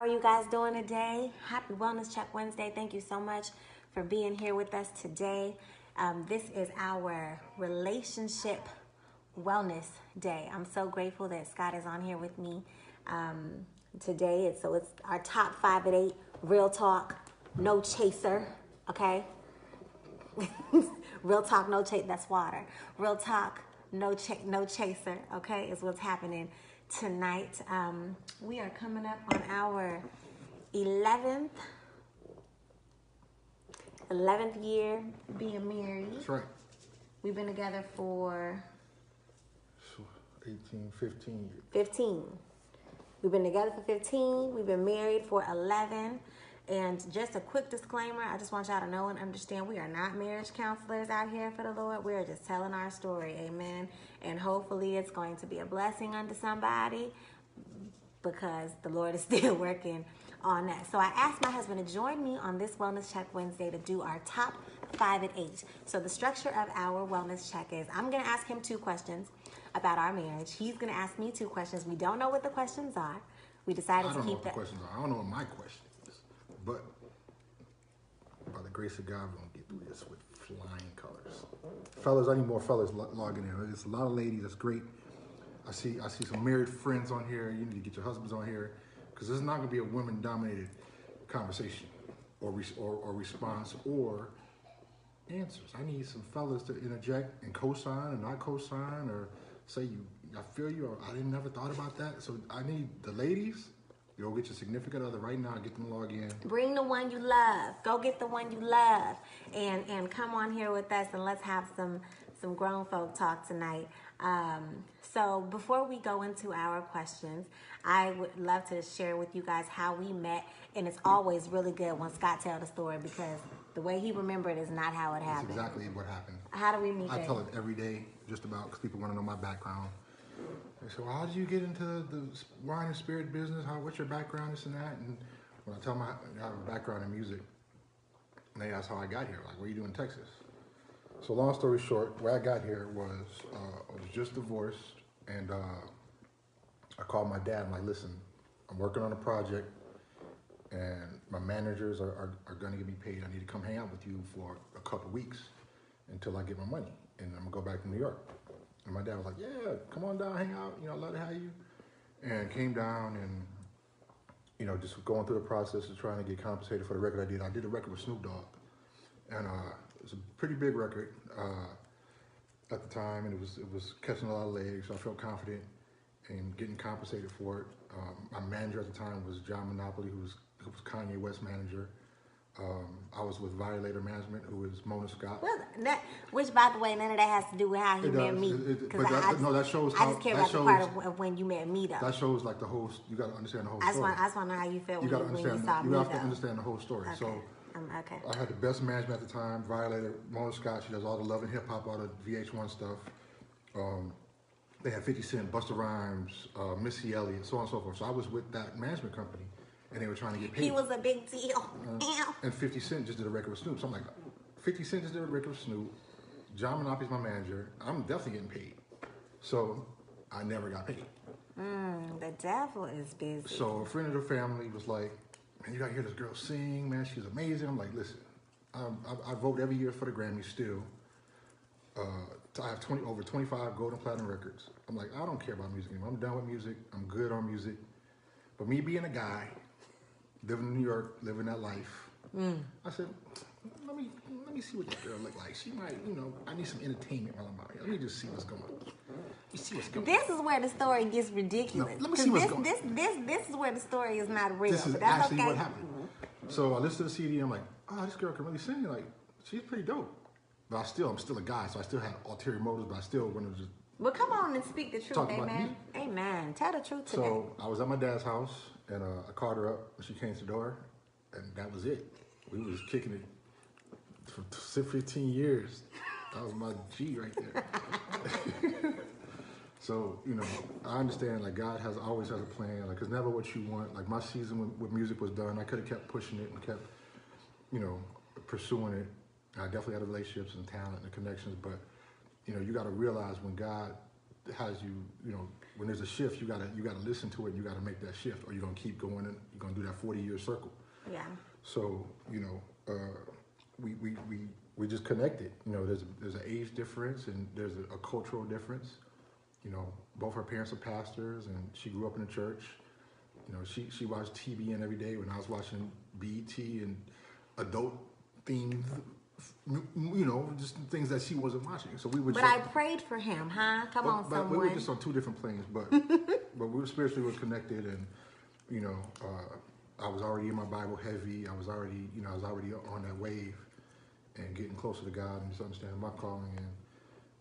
How are you guys doing today? Happy Wellness Check Wednesday. Thank you so much for being here with us today. This is our relationship wellness day. I'm so grateful that Scott is on here with me today. It's our top 5 at 8 real talk, no chaser. Okay, real talk, no chase. That's water. Real talk, no chaser. Okay, is what's happening tonight. We are coming up on our 11th year being married. That's right. We've been together for 15 years. 15. We've been together for 15. We've been married for 11. And just a quick disclaimer, I just want y'all to know and understand we are not marriage counselors out here for the Lord. We are just telling our story, amen. And hopefully it's going to be a blessing unto somebody because the Lord is still working on that. So I asked my husband to join me on this Wellness Check Wednesday to do our top 5 at 8. So the structure of our Wellness Check is I'm going to ask him 2 questions about our marriage. He's going to ask me 2 questions. We don't know what the questions are. We decided to keep the questions are. I don't know what my question is. But by the grace of God, we're going to get through this with flying colors. Fellas, I need more fellas logging in. There's a lot of ladies. That's great. I see some married friends on here. You need to get your husbands on here because this is not going to be a women-dominated conversation or response or answers. I need some fellas to interject and co-sign or not co-sign or say I feel you or I never thought about that. So I need the ladies. Go get your significant other right now. Get them log in. Bring the one you love. Go get the one you love, and come on here with us and let's have some grown folk talk tonight. So before we go into our questions, I would love to share with you guys how we met, and it's always really good when Scott tells the story because the way he remembered is not how it happened. That's exactly what happened. How do we meet? I tell it every day, just about because people want to know my background. So how did you get into the wine and spirit business? What's your background, this and that? And when I tell them I have a background in music, and they ask how I got here, like, what do you do in Texas? So long story short, where I got here was, I was just divorced, and I called my dad. I'm like, listen, I'm working on a project, and my managers are going to get me paid. I need to come hang out with you for a couple weeks until I get my money, and I'm going to go back to New York. And my dad was like, yeah, come on down, hang out. I'd love to have you. And came down and, just going through the process of trying to get compensated for the record I did. I did a record with Snoop Dogg. And it was a pretty big record at the time. And it was catching a lot of legs. So I felt confident in getting compensated for it. My manager at the time was John Monopoly, who was Kanye West's manager. I was with Violator Management, who is Mona Scott. Well, which, by the way, none of that has to do with how he met me. That shows how. I just care about the part of when you met me, though. That shows like the whole. You got to understand the whole story. I just want to know how you felt when you saw me. You have to understand the whole story. Okay. So, okay. I had the best management at the time. Violator, Mona Scott. She does all the Love and Hip Hop, all the VH1 stuff. They had 50 Cent, Busta Rhymes, Missy Elliott, so on and so forth. So I was with that management company. And they were trying to get paid. He was a big deal. And 50 Cent just did a record with Snoop. So I'm like, 50 Cent just did a record with Snoop. John Monopoly's my manager. I'm definitely getting paid. So I never got paid. The devil is busy. So a friend of the family was like, man, you got to hear this girl sing, man. She's amazing. I'm like, listen, I vote every year for the Grammy still. I have over 25 gold and platinum records. I'm like, I don't care about music anymore. I'm done with music. I'm good on music. But me being a guy, living in New York, living that life. I said, let me see what this girl look like. She might, I need some entertainment while I'm out here. Let me just see what's going on. Let me see what's going on. This is where the story gets ridiculous. No, let me see what's going on. This is where the story is not real. This is actually what happened. So I listened to the CD. I'm like, oh, this girl can really sing. Like, she's pretty dope. But I'm still a guy, so I still have ulterior motives. But I still want to just. Well, come on and speak the truth, amen. Amen. Tell the truth today. So I was at my dad's house. And I called her up when she came to the door, and that was it. We was kicking it for 15 years. That was my G right there. So, I understand, like, God always has a plan. Like, it's never what you want. Like, my season with music was done. I could have kept pushing it and kept, pursuing it. I definitely had the relationships and talent and the connections, but, you got to realize when God has you, when there's a shift, you gotta listen to it. And you gotta make that shift, or you're gonna keep going, and you're gonna do that 40-year circle. Yeah. So we just connected. There's an age difference, and there's a cultural difference. Both her parents are pastors, and she grew up in the church. She watched TBN every day when I was watching BET and adult themed, just things that she wasn't watching. So we would. But I prayed for him, huh? Come on, someone. We were just on two different planes, but but we were spiritually connected, and I was already in my Bible heavy. I was already on that wave and getting closer to God and just understanding my calling,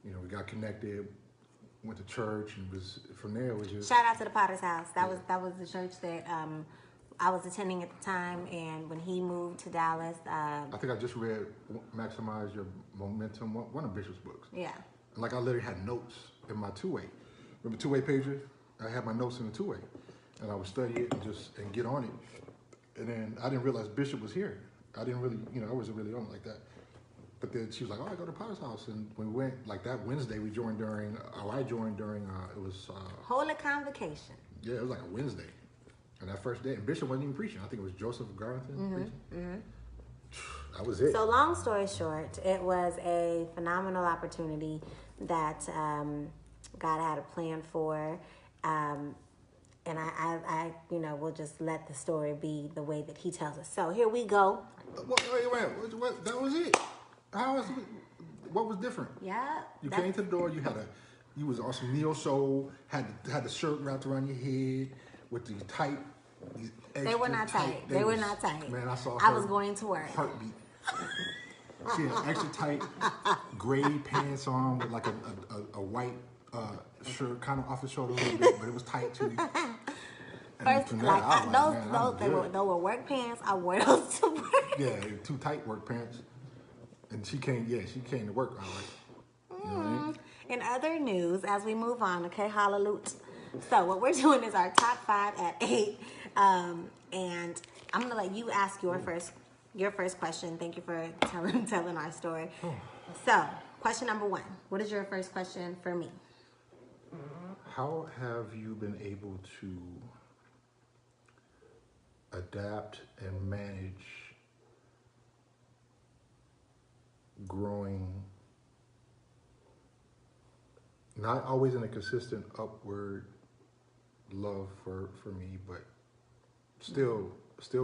and we got connected. Went to church, and from there it was just shout out to the Potter's House. That was the church that I was attending at the time, and when he moved to Dallas, I think I just read "Maximize Your Momentum," one of Bishop's books. Yeah. And I literally had notes in my two-way. Remember two-way pager? I had my notes in the two-way, and I would study it and get on it. And then I didn't realize Bishop was here. I didn't really, I wasn't really on it like that. But then she was like, "Oh, I go to Potter's House," and when we went that Wednesday, I joined during. It was Holy Convocation. Yeah, it was like a Wednesday, and that first day, and Bishop wasn't even preaching. I think it was Joseph Garrington preaching. Mm-hmm. That was it. So long story short, it was a phenomenal opportunity that God had a plan for, and I we'll just let the story be the way that He tells us. So here we go. Wait, that was it. What was different? Yeah. You came to the door. You was on some neo soul. Had the shirt wrapped around your head with the tight. They were not tight. They were not tight. Man, I saw. I was going to work. Heartbeat. She had extra tight gray pants on with like a white shirt, kind of off the shoulder a little bit, but it was tight too. First, those were work pants. I wore those to work. Yeah, too tight work pants. And she came to work. I like. You know what I mean? In other news, as we move on, okay, hallelujah. So what we're doing is our top 5 at 8, and I'm gonna let you ask your first question. Thank you for telling our story. So, question number 1. What is your first question for me? How have you been able to adapt and manage growing, not always in a consistent upward love for me, but still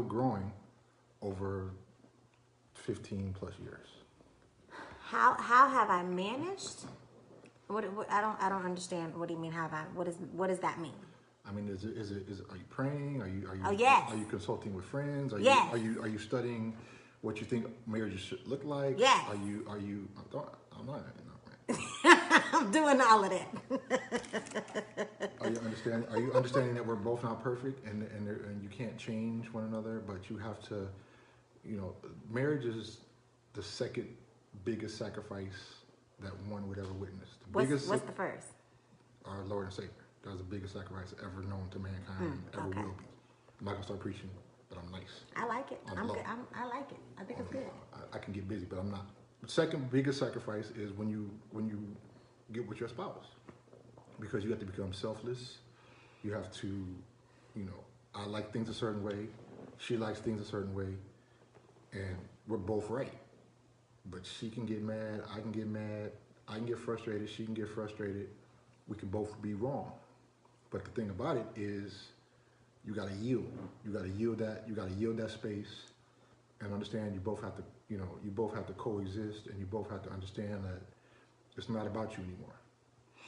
growing over 15 plus years? How have I managed? What I don't understand. What do you mean? What does that mean? I mean, is it are you praying? Are you Oh, yes. Are you consulting with friends? Yes. Are you studying what you think marriages should look like? Yes. Are you I'm not. I'm doing all of that. Are you understanding that we're both not perfect and you can't change one another, but you have to, marriage is the second biggest sacrifice that one would ever witness. What's the first? Our Lord and Savior. That was the biggest sacrifice ever known to mankind, ever will be. I'm not gonna start preaching, but I'm nice. I like it. I like it. I think it's good. I can get busy, but I'm not. The second biggest sacrifice is when you get with your spouse, because you have to become selfless. You have to, I like things a certain way, she likes things a certain way, and we're both right. But she can get mad, I can get mad, I can get frustrated, she can get frustrated. We can both be wrong. But the thing about it is, you gotta yield. You gotta yield that space, and understand you both have to, you both have to coexist, and you both have to understand that it's not about you anymore.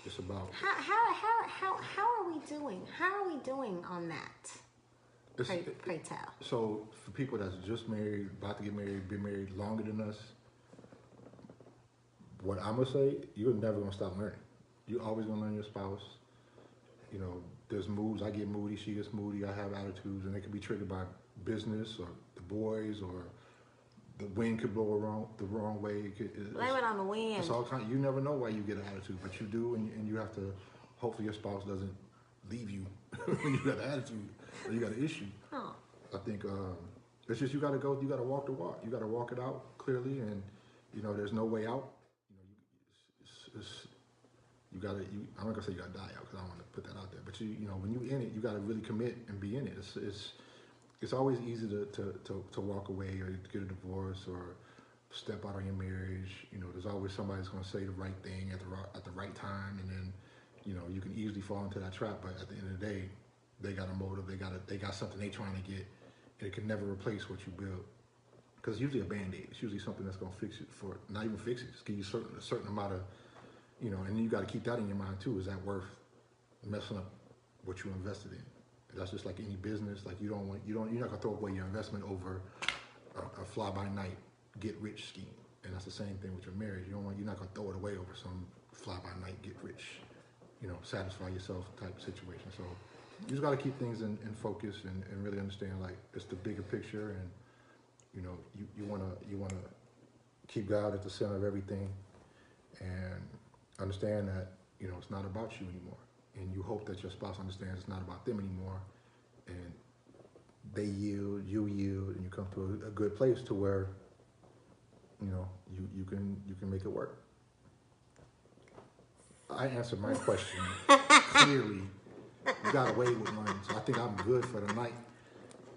It's about how are we doing? How are we doing on that? Pray tell. So for people that's just married, about to get married, been married longer than us, what I'm gonna say, you're never gonna stop learning. You're always gonna learn your spouse. There's moods. I get moody, she gets moody. I have attitudes, and they can be triggered by business or the boys, or the wind could blow the wrong way. Blame it on the wind. It's all kind. You never know why you get an attitude, but you do, and you have to. Hopefully, your spouse doesn't leave you when you got an attitude or you got an issue. Oh. I think it's just you got to go. You got to walk the walk. You got to walk it out clearly, and there's no way out. I'm not gonna say you gotta die out because I don't want to put that out there. But you know, when you in it, you gotta really commit and be in it. It's always easy to walk away or get a divorce or step out on your marriage. You know, there's always somebody that's gonna say the right thing at the right time, and then you know you can easily fall into that trap. But at the end of the day, they got a motive. They got something they trying to get, and it can never replace what you build. Because it's usually a band-aid. It's usually something that's gonna fix it for not even fix it. Just give you a certain amount of, you know, and you got to keep that in your mind too. Is that worth messing up what you invested in? That's just like any business. Like you're not gonna throw away your investment over a fly-by-night get-rich scheme. And that's the same thing with your marriage. You're not gonna throw it away over some fly-by-night get-rich, you know, satisfy yourself type situation. So you just got to keep things in focus and really understand like it's the bigger picture, and you know you wanna keep God at the center of everything, and understand that you know it's not about you anymore. And you hope that your spouse understands it's not about them anymore, and they yield, you yield, and you come to a good place to where, you know, you can make it work. I answered my question clearly. You got away with one, so I think I'm good for the night.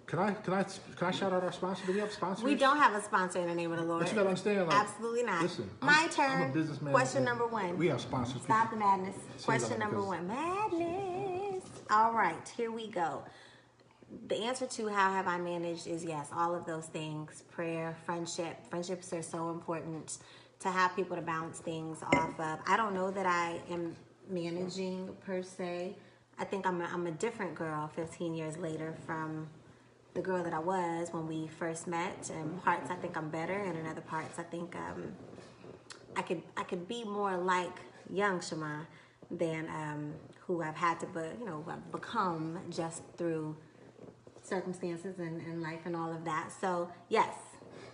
Can I shout out our sponsor? Do we have sponsors? We don't have a sponsor in the name of the Lord. But you gotta understand, like, absolutely not. Listen, my turn. I'm a businessman. Question number one. We have sponsors. Stop the madness. Question number one. Madness. All right, here we go. The answer to how have I managed is yes, all of those things. Prayer, friendship. Friendships are so important to have people to bounce things off of. I don't know that I am managing per se. I think I'm a different girl 15 years later from the girl that I was when we first met. In parts I think I'm better, and in other parts I think I could be more like young Shammah than who I've had to who I've become just through circumstances and life and all of that. So yes,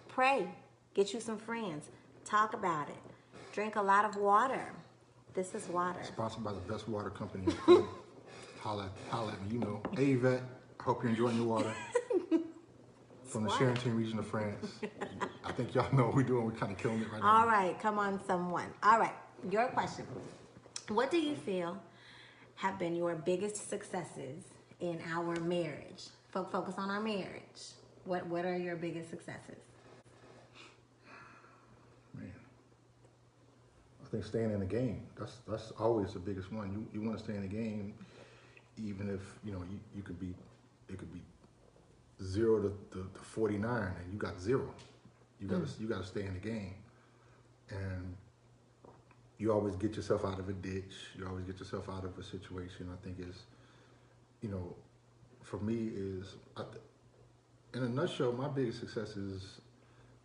pray, get you some friends, talk about it, drink a lot of water. This is water. Sponsored by the best water company. Holla at me, you know. Hey Yvette, I hope you're enjoying your water. From the Charenton region of France. I think y'all know what we're doing. We're kind of killing it right now. All right, come on, someone. All right, your question. What do you feel have been your biggest successes in our marriage? Focus on our marriage. What are your biggest successes? Man, I think staying in the game. That's always the biggest one. You want to stay in the game, even if you know it could be 0 to 49, and you got 0. You got to stay in the game, and you always get yourself out of a ditch. You always get yourself out of a situation. I think is, you know, for me is, in a nutshell, my biggest success is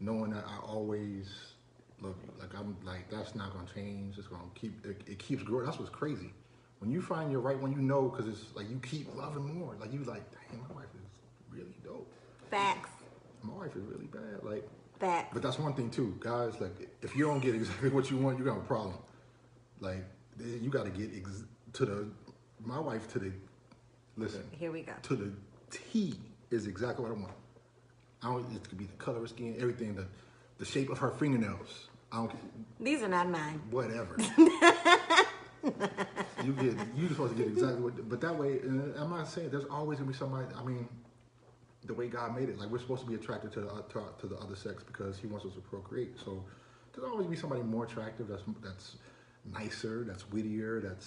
knowing that I always love you. Like I'm like that's not gonna change. It's gonna keep. It keeps growing. That's what's crazy. When you find your right one, you know, because it's like you keep loving more. Like you like, dang, my wife is really dope. Facts. My wife is really bad. Like, facts. But that's one thing too, guys. Like, if you don't get exactly what you want, you got a problem. Like, you got to get my wife to the. Listen. Here we go. To the T is exactly what I want. It could be the color of her skin, everything, the shape of her fingernails. These are not mine. Whatever. You're supposed to get exactly what, but that way, and I'm not saying there's always gonna be somebody. I mean, the way God made it, like we're supposed to be attracted to the other sex because He wants us to procreate. So there's always be somebody more attractive that's nicer, that's wittier, that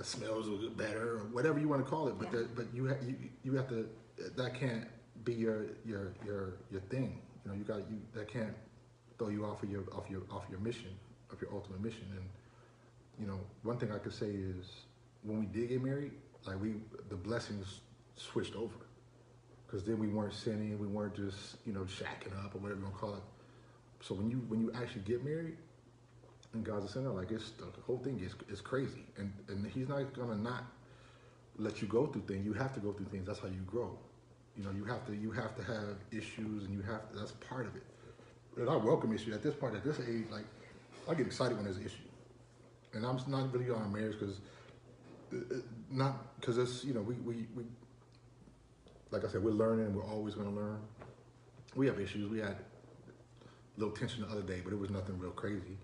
smells a little better, or whatever you want to call it. But but you have to. That can't be your thing. You know, that can't throw you off your mission, of your ultimate mission. And you know, one thing I could say is when we did get married, like the blessings switched over, because then we weren't sinning, we weren't just shacking up or whatever you want to call it. So when you actually get married and God's the center, like the whole thing is crazy, and He's not gonna not let you go through things. You have to go through things. That's how you grow. You know, you have to have issues, and that's part of it. And I welcome issues at this point, at this age. Like I get excited when there's an issue. And I'm not really on marriage because it's we like I said, we're learning and we're always going to learn. We have issues. We had a little tension the other day, but it was nothing real crazy.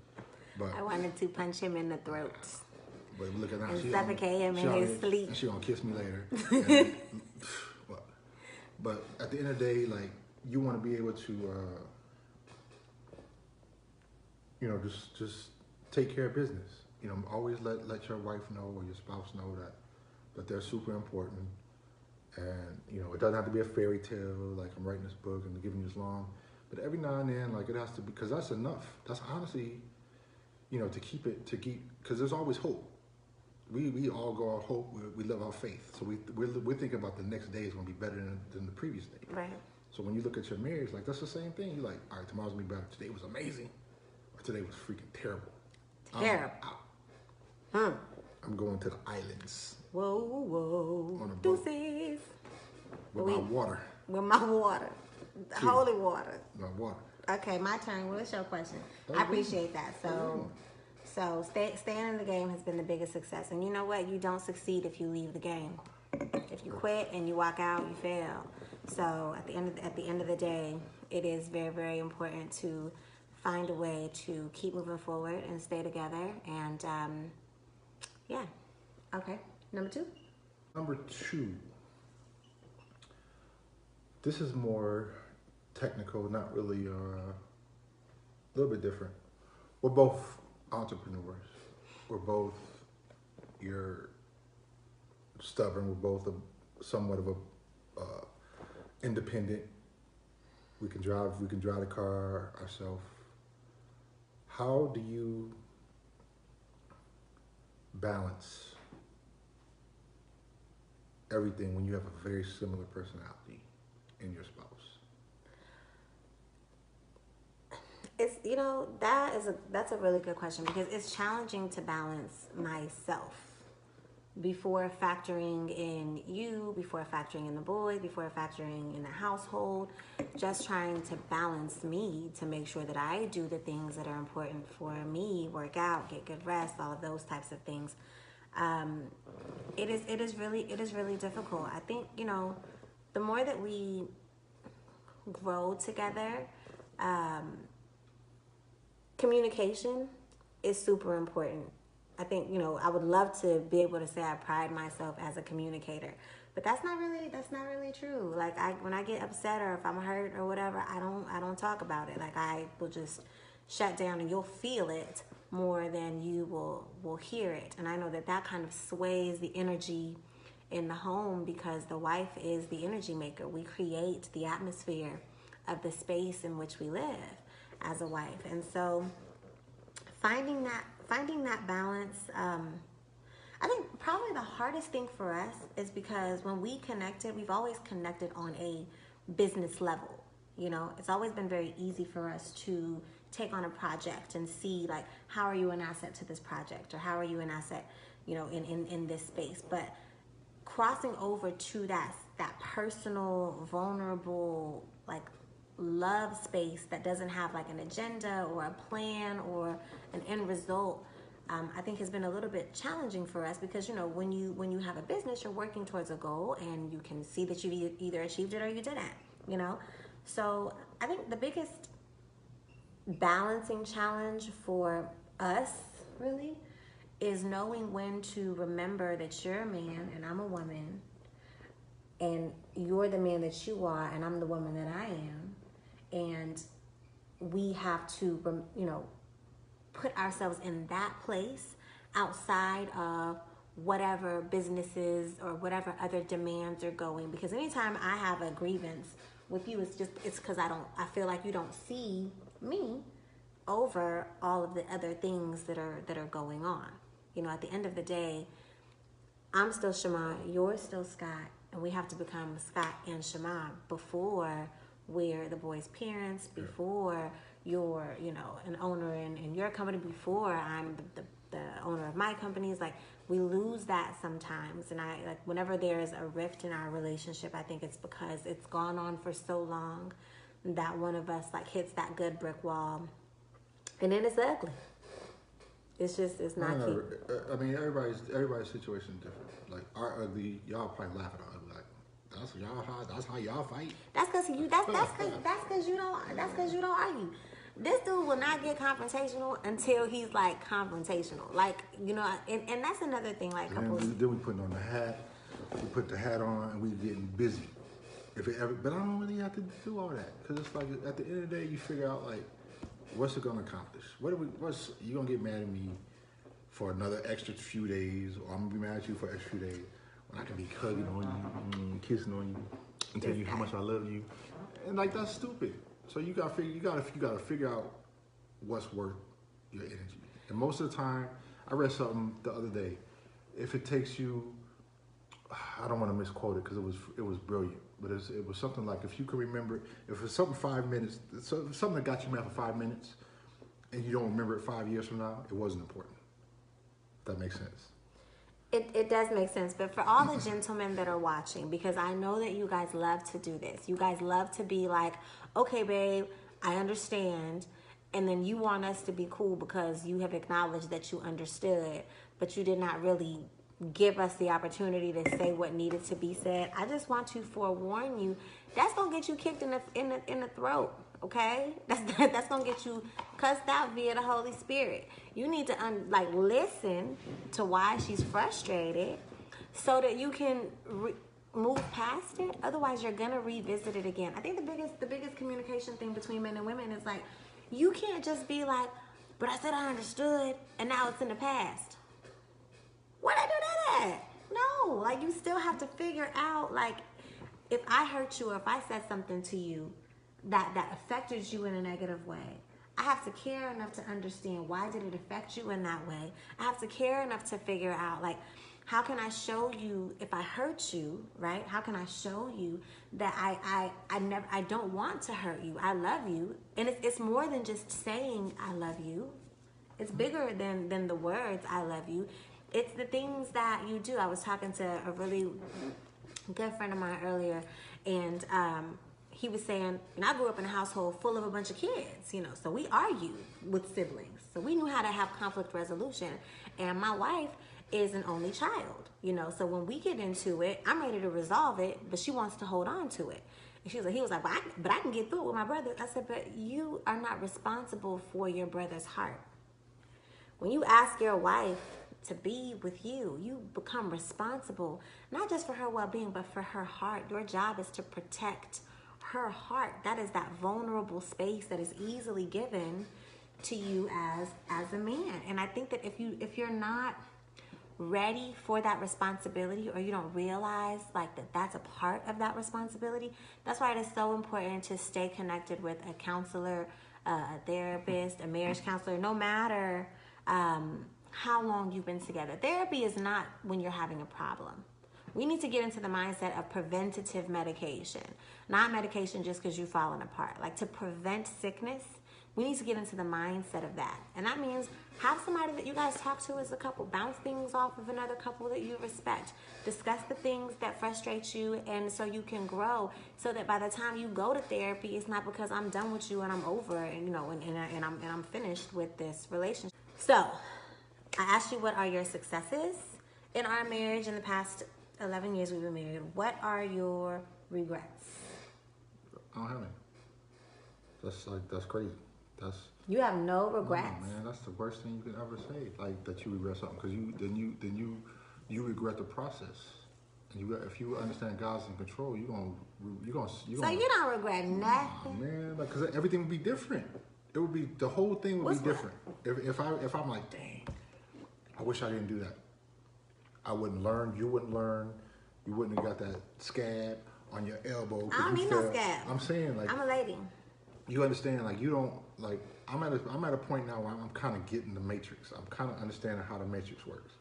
But I wanted to punch him in the throat. But look at now, and suffocate him in his sleep. And she gonna kiss me later. But at the end of the day, like, you want to be able to, just take care of business. Always let your wife know or your spouse know that they're super important. And, it doesn't have to be a fairy tale, like I'm writing this book and giving you this long. But every now and then, like, it has to be, because that's enough. That's honestly, because there's always hope. We all go on hope. We live our faith. So we're thinking about the next day is going to be better than the previous day. Right. So when you look at your marriage, like, that's the same thing. You're like, all right, tomorrow's going to be better. Today was amazing. Or today was freaking terrible. Terrible. I'm going to the islands. Whoa. On a boat. Deuces. With my water. With my water. Holy water. My water. Okay, my turn. What's your question? I appreciate that. So staying in the game has been the biggest success. And you know what? You don't succeed if you leave the game. If you quit and you walk out, you fail. So at the end of the day, it is very, very important to find a way to keep moving forward and stay together. And yeah. Okay. Number 2. Number 2. This is more technical, not really a little bit different. We're both entrepreneurs. We're both stubborn. We're both somewhat of a independent. We can drive the car ourselves. How do you balance everything when you have a very similar personality in your spouse? It's that's a really good question, because it's challenging to balance myself before factoring in you, before factoring in the boys, before factoring in the household, just trying to balance me to make sure that I do the things that are important for me, work out, get good rest, all of those types of things. It is really difficult. I think, the more that we grow together, communication is super important. I think, I would love to be able to say I pride myself as a communicator, but that's not really true. Like, when I get upset or if I'm hurt or whatever, I don't talk about it. Like, I will just shut down, and you'll feel it more than you will hear it. And I know that kind of sways the energy in the home, because the wife is the energy maker. We create the atmosphere of the space in which we live as a wife. And so finding that balance, I think probably the hardest thing for us is because when we connected, we've always connected on a business level. It's always been very easy for us to take on a project and see, like, how are you an asset to this project, or how are you an asset, in this space. But crossing over to that personal, vulnerable, like, love space that doesn't have like an agenda or a plan or an end result, I think has been a little bit challenging for us, because when you have a business, you're working towards a goal and you can see that you either achieved it or you didn't. So I think the biggest balancing challenge for us really is knowing when to remember that you're a man and I'm a woman, and you're the man that you are and I'm the woman that I am. And we have to, put ourselves in that place outside of whatever businesses or whatever other demands are going. Because anytime I have a grievance with you, it's because I feel like you don't see me over all of the other things that are going on. At the end of the day, I'm still Shammah, you're still Scott, and we have to become Scott and Shammah before we're the boys' parents, before you're, an owner in your company, before I'm the owner of my companies. Like, we lose that sometimes. And whenever there's a rift in our relationship, I think it's because it's gone on for so long that one of us hits that good brick wall, and then it's ugly. It's not cute. I mean, everybody's situation is different. Like, our ugly, y'all probably laugh at our ugly. That's how y'all fight. That's because you don't argue. This dude will not get confrontational until he's like confrontational. Like, you know, and that's another thing. Like, couples. Then we putting on the hat. We put the hat on and we getting busy. If it ever, but I don't really have to do all that because it's like at the end of the day, you figure out like, what's it gonna accomplish? What's you gonna get mad at me for another extra few days, or I'm gonna be mad at you for an extra few days when I can be hugging on you, kissing on you, and telling you how much I love you, and like that's stupid. So you gotta figure out what's worth your energy. And most of the time, I read something the other day. If it takes you, I don't want to misquote it because it was brilliant, but it was something like if you can remember, if it's something 5 minutes, something that got you mad for 5 minutes, and you don't remember it 5 years from now, it wasn't important. If that makes sense. It does make sense, but for all the gentlemen that are watching, because I know that you guys love to do this. You guys love to be like, okay, babe, I understand. And then you want us to be cool because you have acknowledged that you understood, but you did not really give us the opportunity to say what needed to be said. I just want to forewarn you, that's going to get you kicked in the throat. Okay, that's gonna get you cussed out via the Holy Spirit. You need to listen to why she's frustrated, so that you can move past it. Otherwise, you're gonna revisit it again. I think the biggest communication thing between men and women is like, you can't just be like, but I said I understood, and now it's in the past. Where'd I do that at? No, like you still have to figure out like, if I hurt you or if I said something to you that affected you in a negative way, I have to care enough to understand why did it affect you in that way. I have to care enough to figure out like, how can I show you if I hurt you, right? How can I show you that I don't want to hurt you. I love you. And it's more than just saying I love you. It's bigger than the words I love you. It's the things that you do. I was talking to a really good friend of mine earlier, and he was saying, and I grew up in a household full of a bunch of kids, you know, so we argued with siblings. So we knew how to have conflict resolution. And my wife is an only child, you know, so when we get into it, I'm ready to resolve it, but she wants to hold on to it. And he was like, but I can get through it with my brother. I said, but you are not responsible for your brother's heart. When you ask your wife to be with you, you become responsible, not just for her well-being, but for her heart. Your job is to protect her heart. That is that vulnerable space that is easily given to you as a man. And I think that if you're not ready for that responsibility, or you don't realize like that's a part of that responsibility, that's why it is so important to stay connected with a counselor, a therapist, a marriage counselor, no matter how long you've been together. Therapy is not when you're having a problem. We need to get into the mindset of preventative medication, not medication just because you've fallen apart. Like, to prevent sickness, we need to get into the mindset of that. And that means have somebody that you guys talk to as a couple. Bounce things off of another couple that you respect. Discuss the things that frustrate you, and so you can grow, so that by the time you go to therapy, it's not because I'm done with you and I'm over, and you know, and I'm finished with this relationship. So, I asked you, what are your successes in our marriage in the past 11 years we've been married? What are your regrets? I don't have any. That's crazy. You have no regrets. No, man, that's the worst thing you could ever say. Like, that you regret something, because you regret the process. And if you understand God's in control, you gonna. So you don't regret nothing, man. Like, because everything would be different. It would be, the whole thing would be different. If I'm like, dang, I wish I didn't do that. I wouldn't learn. You wouldn't learn. You wouldn't have got that scab on your elbow. I don't need no scab. I'm saying, like, I'm a lady. You understand, like, you don't, like, I'm at a point now where I'm kind of getting the matrix. I'm kind of understanding how the matrix works.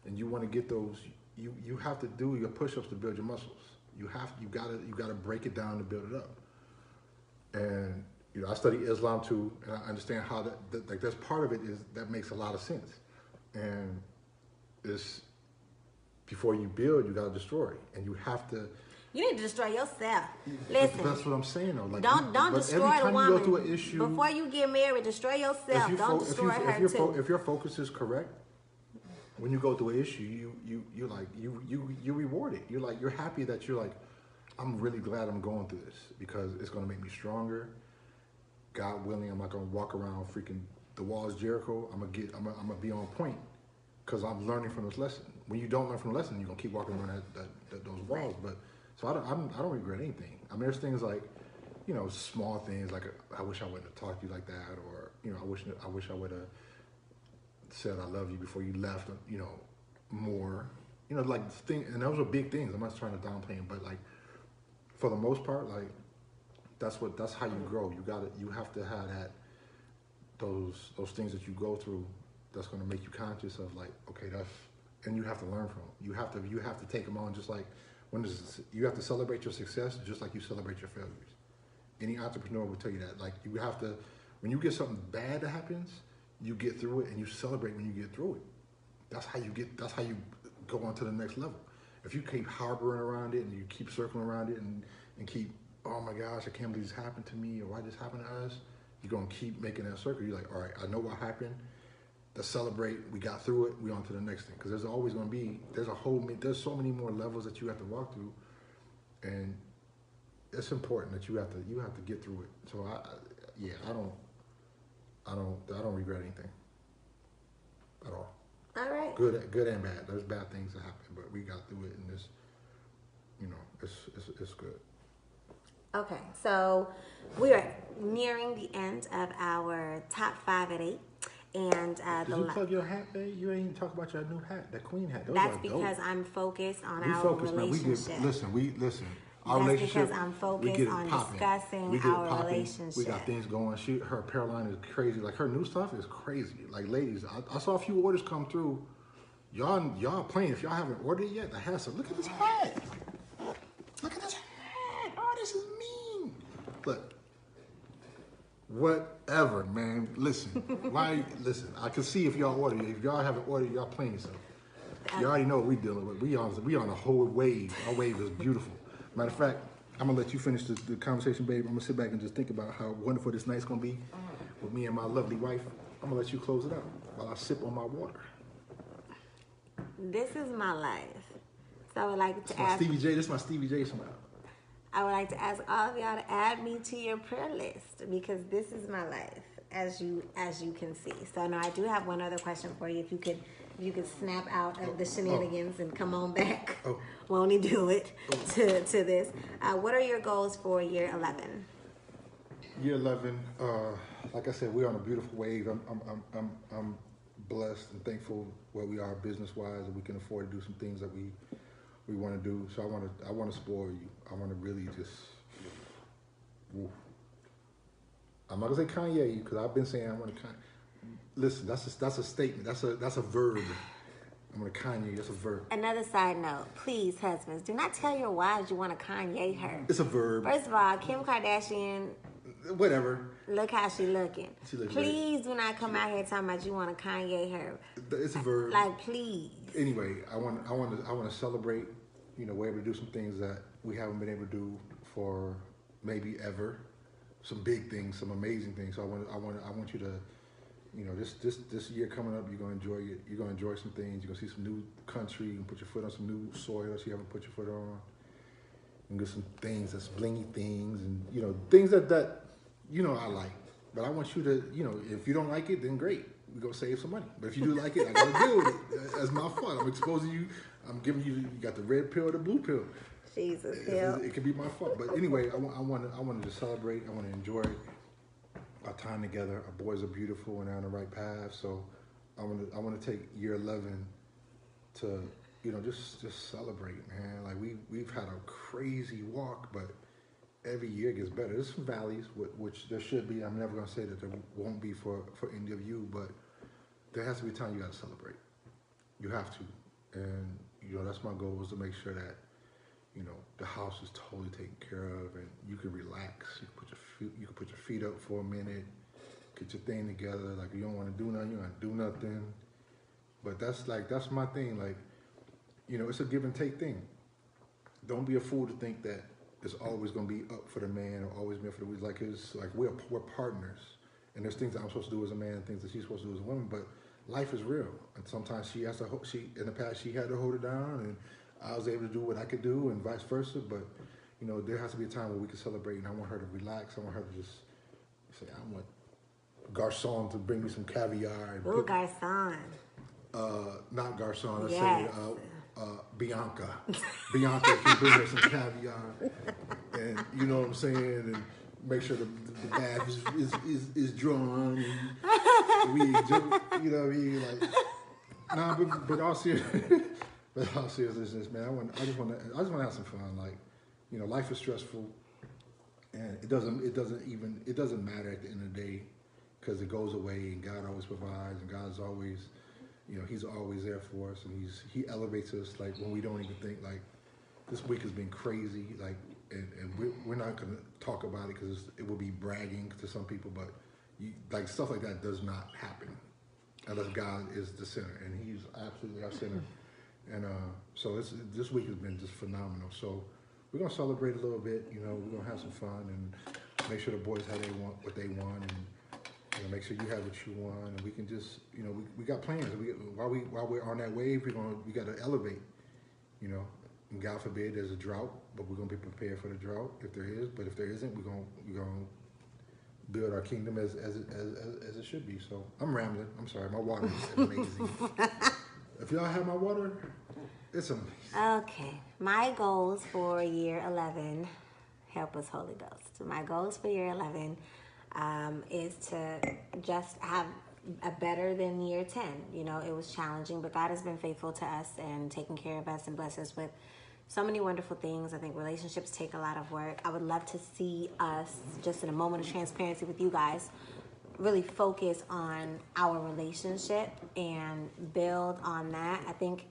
And you want to get those, you have to do your push-ups to build your muscles. You gotta break it down to build it up. And, you know, I study Islam too, and I understand how like, that's part of it, is that makes a lot of sense. And it's, before you build, you gotta destroy. And you have to, you need to destroy yourself. Listen. That's what I'm saying, though. Like, don't destroy the woman. Every time you go through an issue, before you get married, destroy yourself. Don't destroy her too. If your focus is correct, when you go through an issue, you reward it. You're happy that you're like, I'm really glad I'm going through this, because it's going to make me stronger. God willing, I'm not gonna walk around freaking the walls of Jericho. I'm gonna be on point because I'm learning from this lesson. When you don't learn from the lesson, you're gonna keep walking around those walls. But so I don't regret anything. I mean, there's things like, you know, small things like I wish I wouldn't have talked to you like that, or you know, I wish I would have said I love you before you left. You know, more. You know, like and those are big things. I'm not trying to downplay them, but like for the most part, like that's how you grow. You have to have those things that you go through that's going to make you conscious of like, okay, and you have to learn from them. You have to take them on, just like you have to celebrate your success just like you celebrate your failures. Any entrepreneur will tell you that. Like you have to, when you get something bad that happens, you get through it and you celebrate when you get through it. That's how you go on to the next level. If you keep harboring around it and you keep circling around it and keep, oh my gosh, I can't believe this happened to me, or why this happened to us, you're gonna keep making that circle. You're like, all right, I know what happened. Let's celebrate. We got through it. We on to the next thing. Because there's always gonna be, there's so many more levels that you have to walk through, and it's important that you have to get through it. So I don't regret anything at all. All right. Good and bad. There's bad things that happen, but we got through it, and this, you know, it's good. Okay, so we are nearing the end of our top 5 at 8. And Did you plug your hat, babe? You ain't even talk about your new hat, that queen hat. That's because I'm focused on our relationship. Listen. Our relationship, because I'm focused on discussing our relationship. We got things going. Her apparel line is crazy. Like her new stuff is crazy. Like ladies, I saw a few orders come through. Y'all playing. If y'all haven't ordered it yet, the hat. So look at this hat. Look at this hat. Oh, this is mean. Look. Whatever, man. Listen. Listen. I can see if y'all ordered it. If y'all haven't ordered, y'all playing yourself. You already know what we dealing with. We on a whole wave. Our wave is beautiful. Matter of fact, I'm gonna let you finish the conversation, babe. I'm gonna sit back and just think about how wonderful this night's gonna be with me and my lovely wife. I'm gonna let you close it out while I sip on my water. This is my life. So I would like to ask. This is my Stevie J smile. I would like to ask all of y'all to add me to your prayer list, because this is my life, as you can see. So no, I do have one other question for you. If you could snap out of the shenanigans and come on back. Won't he do it to this? What are your goals for year 11? Year 11, like I said, we're on a beautiful wave. I'm blessed and thankful where we are business-wise, and we can afford to do some things that we want to do. So I want to spoil you. I want to really just. Woo. I'm not gonna say Kanye you, because I've been saying I want to Kanye. Listen, that's a statement. That's a verb. I'm gonna Kanye. That's a verb. Another side note, please, husbands, do not tell your wives you want to Kanye her. It's a verb. First of all, Kim Kardashian. Whatever. Look how she looking. Please great. do not come out here talking about you want to Kanye her. It's a verb. Like, please. Anyway, I want to celebrate. You know, we're able to do some things that we haven't been able to do for maybe ever. Some big things, some amazing things. So I want you to, you know, this year coming up, you're gonna enjoy it. You're gonna enjoy some things. You're gonna see some new country. You can put your foot on some new soil that you haven't put your foot on. And get some things that's blingy things, and you know, things that you know I like. But I want you to, you know, if you don't like it, then great. We're gonna save some money. But if you do like it, I gotta deal with it. That's my fault. I'm exposing you. I'm giving you got the red pill or the blue pill. Jesus, it could be my fault. But anyway, I want to celebrate. I want to enjoy our time together. Our boys are beautiful and they're on the right path. So I want to take year 11 to, you know, just celebrate, man. Like we've had a crazy walk, but every year gets better. There's some valleys, which there should be. I'm never gonna say that there won't be for any of you, but there has to be a time you got to celebrate. You have to, and you know that's my goal, is to make sure that, you know, the house is totally taken care of and you can relax. You can put your feet up for a minute, get your thing together. Like you don't want to do nothing, you don't want to do nothing. But that's my thing. Like, you know, it's a give and take thing. Don't be a fool to think that it's always going to be up for the man or always be up for the woman. Like it's like we're partners, and there's things that I'm supposed to do as a man, and things that she's supposed to do as a woman. But life is real, and sometimes she has to. In the past she had to hold it down, and I was able to do what I could do, and vice versa. But you know, there has to be a time where we can celebrate, and I want her to relax. I want her to just Say, I want Garcon to bring me some caviar. Ooh, Garcon. Not Garcon. Yes. I say Bianca. Bianca can bring her some caviar, and you know what I'm saying, and make sure the bath is drawn. And we, you know what I mean, like. Nah, but all seriousness, man. I just want to have some fun. Like, you know, life is stressful, and it doesn't matter at the end of the day, because it goes away, and God always provides, and God's always, you know, He's always there for us, and He elevates us like when we don't even think. Like, this week has been crazy, like, and we're not gonna talk about it because it will be bragging to some people, but like stuff like that does not happen unless God is the center, and He's absolutely our center. And so this week has been just phenomenal. So we're gonna celebrate a little bit. You know, we're gonna have some fun and make sure the boys have what they want, and you know, make sure you have what you want, and we can just, you know, we got plans. While we're on that wave, we got to elevate. You know, and God forbid there's a drought, but we're gonna be prepared for the drought if there is. But if there isn't, we're gonna build our kingdom as it should be. So I'm rambling. I'm sorry. My water is amazing. If y'all have my water, it's amazing. Okay. My goals for year 11, help us Holy Ghost. So my goals for year 11 is to just have a better than year 10. You know, it was challenging, but God has been faithful to us and taking care of us and blessed us with so many wonderful things. I think relationships take a lot of work. I would love to see us, just in a moment of transparency with you guys, really focus on our relationship and build on that. I think,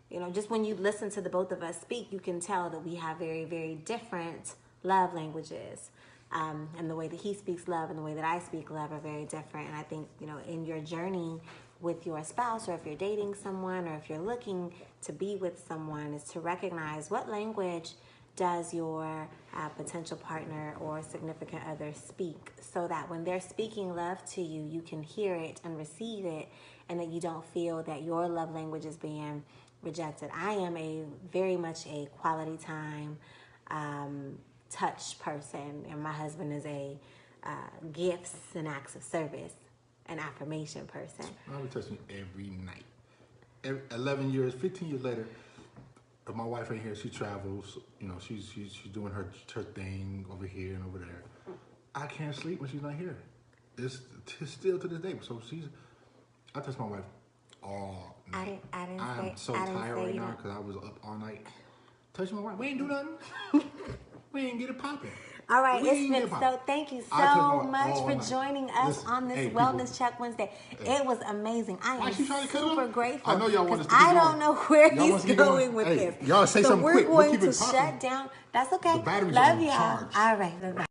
you know, just when you listen to the both of us speak, you can tell that we have very, very different love languages. And the way that he speaks love and the way that I speak love are very different. And I think, you know, in your journey with your spouse, or if you're dating someone, or if you're looking to be with someone, is to recognize what language does your potential partner or significant other speak, so that when they're speaking love to you, you can hear it and receive it, and that you don't feel that your love language is being rejected. I am very much a quality time, touch person, and my husband is a gifts and acts of service and affirmation person. I would touch me every night. 11 years, 15 years later, if my wife ain't here, she travels. You know, she's doing her thing over here and over there. I can't sleep when she's not here. It's still to this day. So I touch my wife all night. I'm so tired right now because I was up all night. Touch my wife. We ain't do nothing. We ain't get it popping. All right, thank you so much for joining us on this Wellness Check Wednesday. It was amazing. I am super grateful. I know y'all want us to I don't know where he's going with this. Y'all say something quick. We're going to shut down. That's okay. The batteries Love are y'all. charged. All right, bye-bye.